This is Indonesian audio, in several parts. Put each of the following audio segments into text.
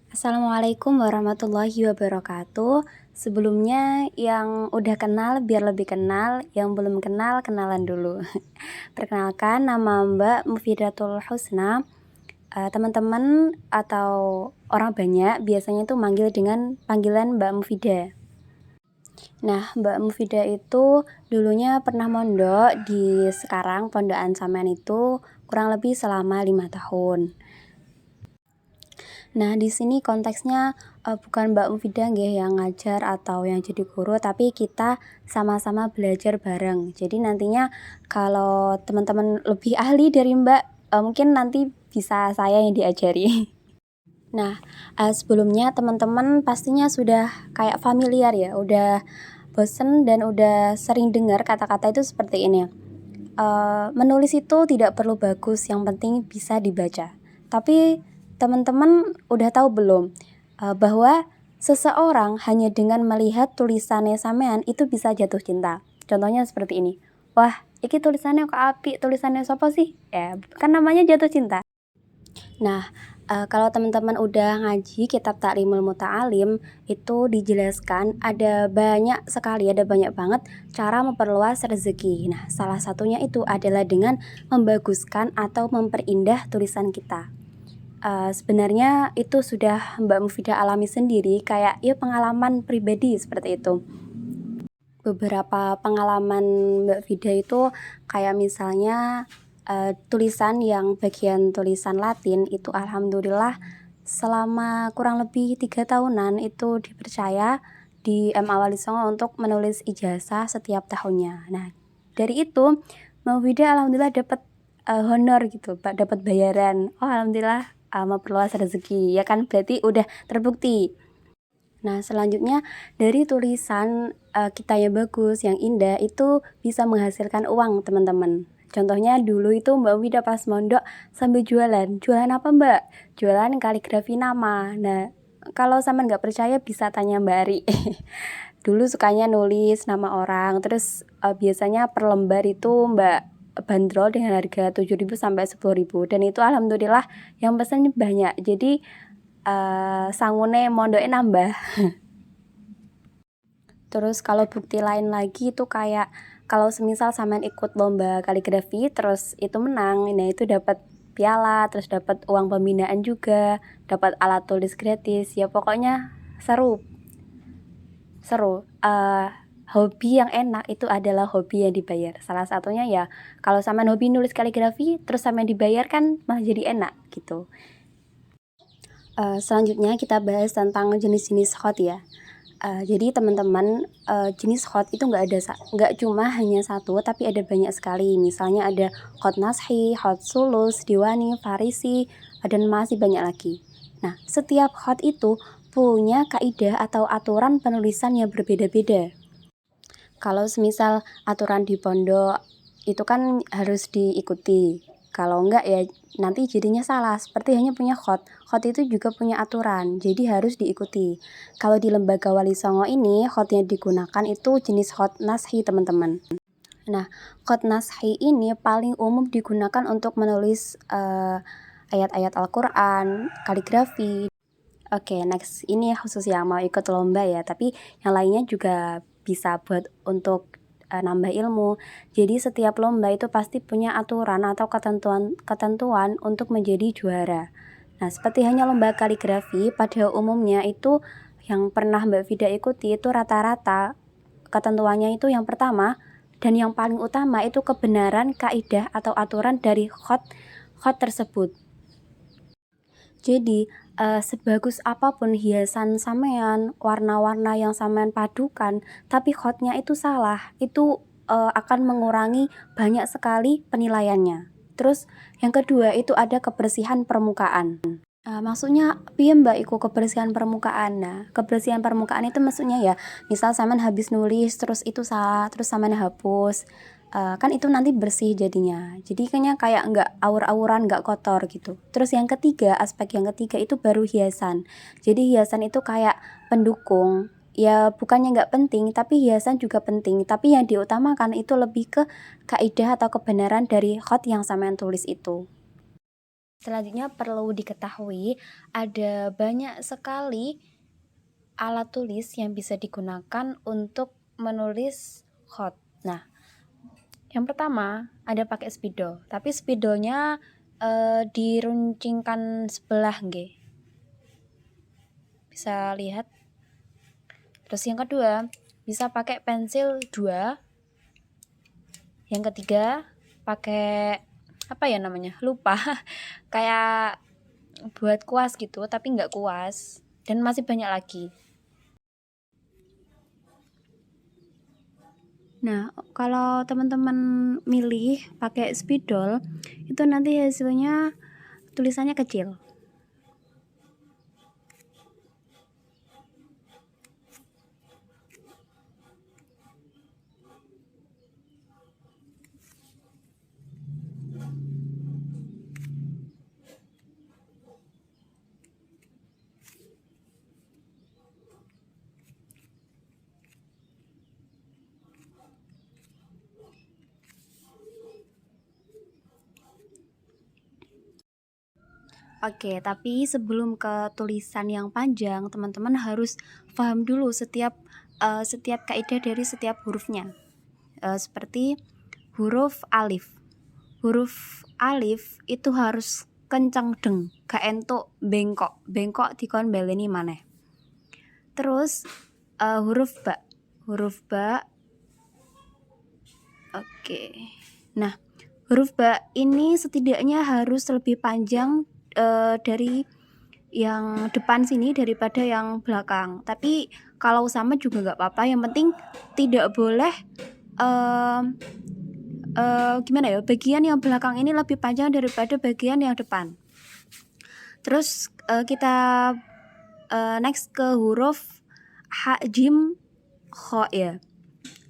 Assalamualaikum warahmatullahi wabarakatuh. Sebelumnya yang udah kenal biar lebih kenal, yang belum kenal kenalan dulu. Perkenalkan, nama Mbak Mufidatul Husna. Teman-teman atau orang banyak biasanya tuh manggil dengan panggilan Mbak Mufida. Nah, Mbak Mufida itu dulunya pernah mondok di sekarang Pondokan Sampean itu kurang lebih selama 5 tahun. Nah, di sini konteksnya bukan Mbak Mufida nggih yang ngajar atau yang jadi guru, tapi kita sama-sama belajar bareng. Jadi nantinya kalau teman-teman lebih ahli dari Mbak, mungkin nanti bisa saya yang diajari. Nah, sebelumnya teman-teman pastinya sudah kayak familiar ya, udah bosen dan udah sering dengar kata-kata itu seperti ini. Menulis itu tidak perlu bagus, yang penting bisa dibaca. Tapi teman-teman udah tahu belum bahwa seseorang hanya dengan melihat tulisannya sampean itu bisa jatuh cinta. Contohnya seperti ini. Wah, iki tulisannya kok apik, tulisannya siapa sih? Ya, kan namanya jatuh cinta. Nah, kalau teman-teman udah ngaji kitab Ta'limul Muta'alim, itu dijelaskan ada banyak sekali, ada banyak banget cara memperluas rezeki. Nah, salah satunya itu adalah dengan membaguskan atau memperindah tulisan kita. Sebenarnya itu sudah Mbak Mufidah alami sendiri, kayak ya pengalaman pribadi seperti itu. Beberapa pengalaman Mbak Vida itu kayak misalnya tulisan yang bagian tulisan Latin itu alhamdulillah selama kurang lebih 3 tahunan itu dipercaya di MA Wali Songo untuk menulis ijazah setiap tahunnya. Nah, dari itu Mbak Vida alhamdulillah dapat honor gitu, Pak, dapat bayaran. Oh, alhamdulillah memperluas rezeki. Ya kan berarti udah terbukti. Nah, selanjutnya dari tulisan kita yang bagus, yang indah itu bisa menghasilkan uang, teman-teman. Contohnya dulu itu Mbak Wida pas mondok sambil jualan. Jualan apa, Mbak? Jualan kaligrafi nama. Nah, kalau sama nggak percaya bisa tanya Mbak Ari. Dulu sukanya nulis nama orang, terus biasanya per lembar itu Mbak bandrol dengan harga 7.000 sampai 10.000, dan itu alhamdulillah yang pesan banyak. Jadi sangune mondoke nambah. Terus kalau bukti lain lagi itu kayak kalau semisal sampean ikut lomba kaligrafi terus itu menang, nah itu dapat piala, terus dapat uang pembinaan juga, dapat alat tulis gratis. Ya pokoknya seru. Hobi yang enak itu adalah hobi yang dibayar. Salah satunya ya kalau sampean hobi nulis kaligrafi terus sampean dibayar kan malah jadi enak gitu. Selanjutnya kita bahas tentang jenis-jenis hot ya. Jadi teman-teman, jenis hot itu nggak cuma hanya satu, tapi ada banyak sekali. Misalnya ada hot nashi, hot sulus, diwani, farisi, dan masih banyak lagi. Nah, setiap hot itu punya kaidah atau aturan penulisan yang berbeda-beda. Kalau semisal aturan di pondok itu kan harus diikuti. Kalau enggak ya nanti jadinya salah. Seperti hanya punya khot. Khot itu juga punya aturan, jadi harus diikuti. Kalau di lembaga Wali Songo ini khot yang digunakan itu jenis khot nashi, teman-teman. Nah, khot nashi ini paling umum digunakan untuk menulis ayat-ayat Al-Quran, kaligrafi. Oke, next. Ini khusus yang mau ikut lomba ya, tapi yang lainnya juga bisa buat untuk nambah ilmu. Jadi setiap lomba itu pasti punya aturan atau ketentuan untuk menjadi juara. Nah, seperti hanya lomba kaligrafi, pada umumnya itu yang pernah Mbak Vida ikuti itu rata-rata ketentuannya itu yang pertama dan yang paling utama itu kebenaran kaidah atau aturan dari khot tersebut. Jadi sebagus apapun hiasan sampean, warna-warna yang sampean padukan, tapi khotnya itu salah, itu akan mengurangi banyak sekali penilaiannya. Terus yang kedua itu ada kebersihan permukaan. Maksudnya piye Mbak iku kebersihan permukaan? Nah, kebersihan permukaan itu maksudnya ya, misal sampean habis nulis terus itu salah, terus sampean hapus. Kan itu nanti bersih jadinya. Jadi kayaknya kayak nggak aur-auran, nggak kotor gitu. Terus yang ketiga, aspek yang ketiga itu baru hiasan. Jadi hiasan itu kayak pendukung. Ya bukannya nggak penting, tapi hiasan juga penting. Tapi yang diutamakan itu lebih ke kaidah atau kebenaran dari khot yang sampean tulis itu. Selanjutnya perlu diketahui ada banyak sekali alat tulis yang bisa digunakan untuk menulis khot. Nah, yang pertama ada pakai spidol, tapi spidolnya diruncingkan sebelah nggih. Bisa lihat. Terus yang kedua, bisa pakai pensil 2. Yang ketiga, pakai apa ya namanya? Lupa. Kayak buat kuas gitu, tapi nggak kuas. Dan masih banyak lagi. Nah, kalau teman-teman milih pakai spidol, itu nanti hasilnya tulisannya kecil. Oke, tapi sebelum ke tulisan yang panjang, teman-teman harus paham dulu setiap kaidah dari setiap hurufnya. Seperti huruf alif. Huruf alif itu harus kencang deng, gak entuk bengkok. Bengkok dikon baleni maneh. Terus huruf ba. Huruf ba. Oke. Nah, huruf ba ini setidaknya harus lebih panjang dari yang depan sini daripada yang belakang. Tapi kalau sama juga nggak apa-apa. Yang penting tidak boleh gimana ya, bagian yang belakang ini lebih panjang daripada bagian yang depan. Terus kita next ke huruf ha, jim, kho ya.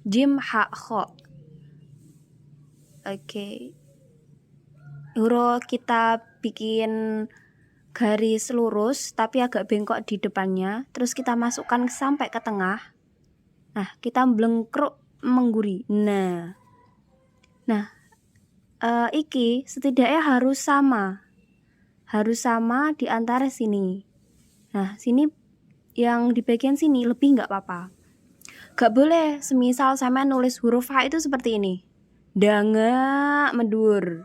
Jim, ha, kho. Oke. Huruf kita bikin garis lurus tapi agak bengkok di depannya, terus kita masukkan sampai ke tengah. Nah, kita blengkruk mengguri. Nah, iki setidaknya harus sama di antara sini. Nah, sini yang di bagian sini lebih nggak apa-apa. Gak boleh semisal sama nulis huruf H itu seperti ini, danga mendur,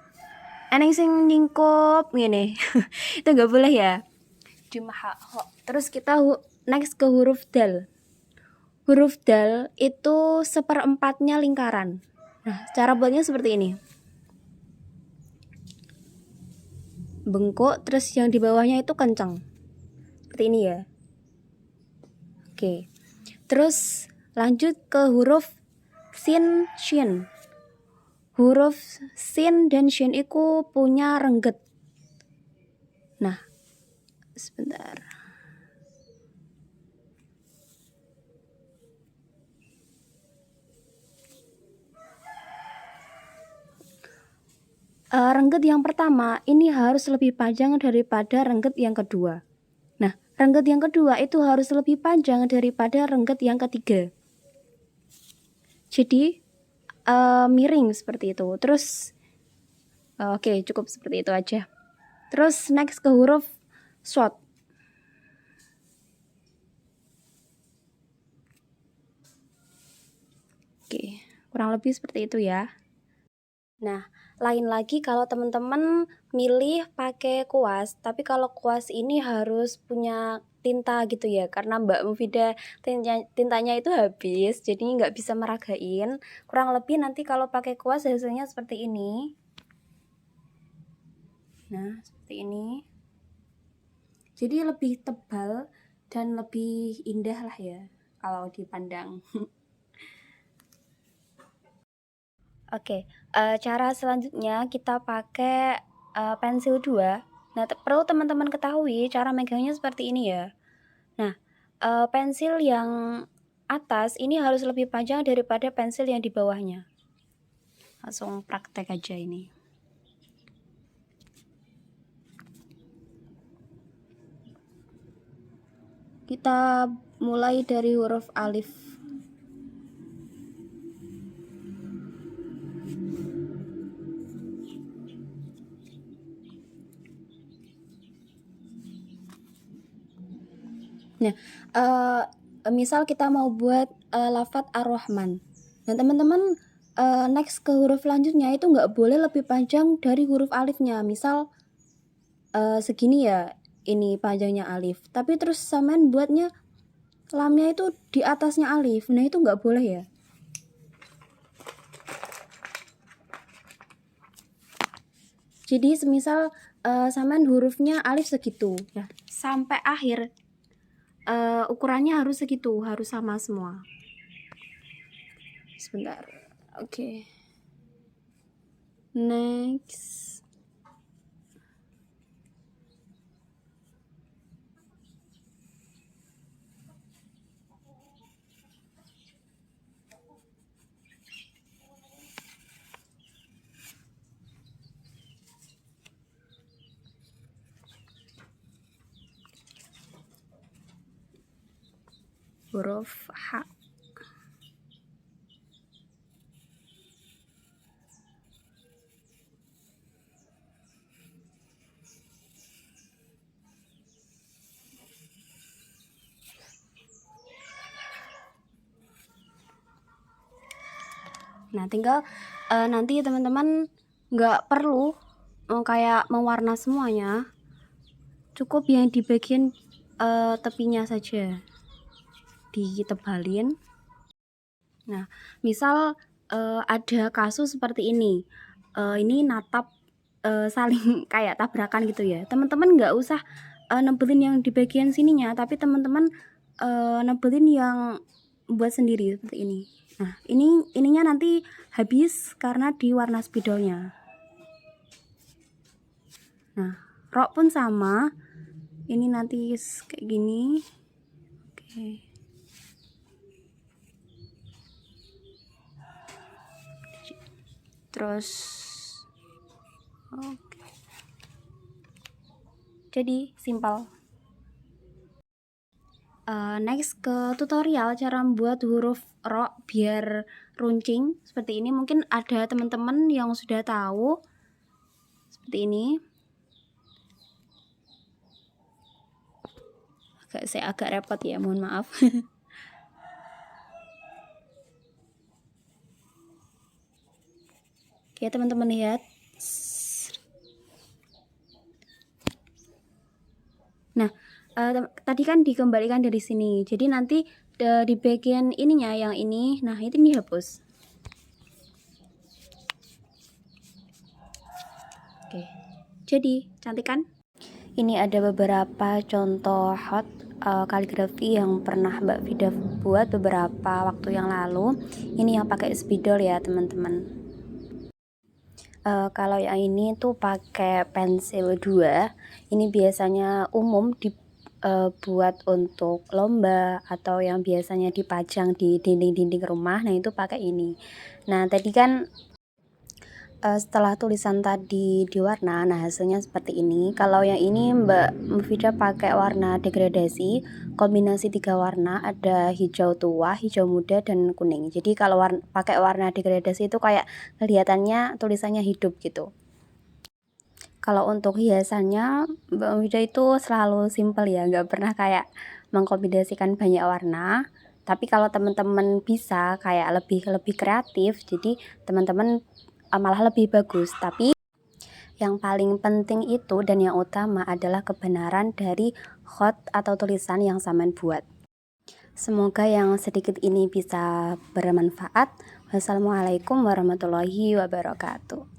eneng sing nyingkup gini. Itu nggak boleh ya. Cuma terus kita next ke huruf dal. Huruf dal itu 1/4-nya lingkaran. Nah, cara buatnya seperti ini. Bengkok, terus yang di bawahnya itu kencang. Seperti ini ya. Oke. Terus lanjut ke huruf sin, shin. Huruf sin dan shin itu punya rengget. Nah, sebentar. Rengget yang pertama ini harus lebih panjang daripada rengget yang kedua. Nah, rengget yang kedua itu harus lebih panjang daripada rengget yang ketiga. Jadi miring seperti itu. Terus oke, cukup seperti itu aja. Terus next ke huruf short. Oke, kurang lebih seperti itu ya. Nah, lain lagi kalau teman-teman milih pakai kuas, tapi kalau kuas ini harus punya tinta gitu ya, karena Mbak Mufidah tintanya itu habis, jadi nggak bisa meragain. Kurang lebih nanti kalau pakai kuas hasilnya seperti ini. Nah, seperti ini. Jadi lebih tebal dan lebih indah lah ya kalau dipandang. Oke, cara selanjutnya kita pakai pensil 2. Nah, perlu teman-teman ketahui cara megangnya seperti ini ya. Nah, pensil yang atas ini harus lebih panjang daripada pensil yang di bawahnya. Langsung praktek aja ini. Kita mulai dari huruf alif. Nah, misal kita mau buat lafadz Ar-Rahman. Nah, teman-teman next ke huruf selanjutnya itu nggak boleh lebih panjang dari huruf alifnya. Misal segini ya, ini panjangnya alif. Tapi terus sampean buatnya lamnya itu di atasnya alif. Nah, itu nggak boleh ya. Jadi semisal sampean hurufnya alif segitu ya, sampai akhir ukurannya harus segitu, harus sama semua. Sebentar. Oke. Next. Huruf H. Nah, tinggal nanti teman-teman nggak perlu kayak mewarna semuanya, cukup yang di bagian tepinya saja ditebalin. Nah, misal ada kasus seperti ini natap saling kayak tabrakan gitu ya, teman-teman nggak usah nebelin yang di bagian sininya, tapi teman-teman nebelin yang buat sendiri seperti ini. Nah, ininya nanti habis karena di warna spidolnya. Nah, rok pun sama, ini nanti kayak gini. Oke. Terus oke. Jadi simpel. Next ke tutorial cara membuat huruf ro biar runcing seperti ini. Mungkin ada teman-teman yang sudah tahu seperti ini. Saya agak repot ya, mohon maaf. Oke, teman-teman lihat. Nah, tadi kan dikembalikan dari sini. Jadi nanti di bagian ininya yang ini, nah itu dihapus. Oke. Jadi, cantik kan? Ini ada beberapa contoh hot kaligrafi yang pernah Mbak Vida buat beberapa waktu yang lalu. Ini yang pakai spidol ya, teman-teman. Kalau yang ini tuh pakai pensil 2. Ini biasanya umum dibuat untuk lomba atau yang biasanya dipajang di dinding-dinding rumah. Nah, itu pakai ini. Nah, tadi kan setelah tulisan tadi diwarna, nah hasilnya seperti ini. Kalau yang ini Mbak Vida pakai warna degradasi, kombinasi 3 warna, ada hijau tua, hijau muda, dan kuning. Jadi kalau pakai warna degradasi itu kayak kelihatannya tulisannya hidup gitu. Kalau untuk hiasannya Mbak Vida itu selalu simple ya, nggak pernah kayak mengkombinasikan banyak warna. Tapi kalau teman-teman bisa kayak lebih kreatif, jadi teman-teman malah lebih bagus. Tapi yang paling penting itu dan yang utama adalah kebenaran dari hot atau tulisan yang sampean buat. Semoga yang sedikit ini bisa bermanfaat. Wassalamualaikum warahmatullahi wabarakatuh.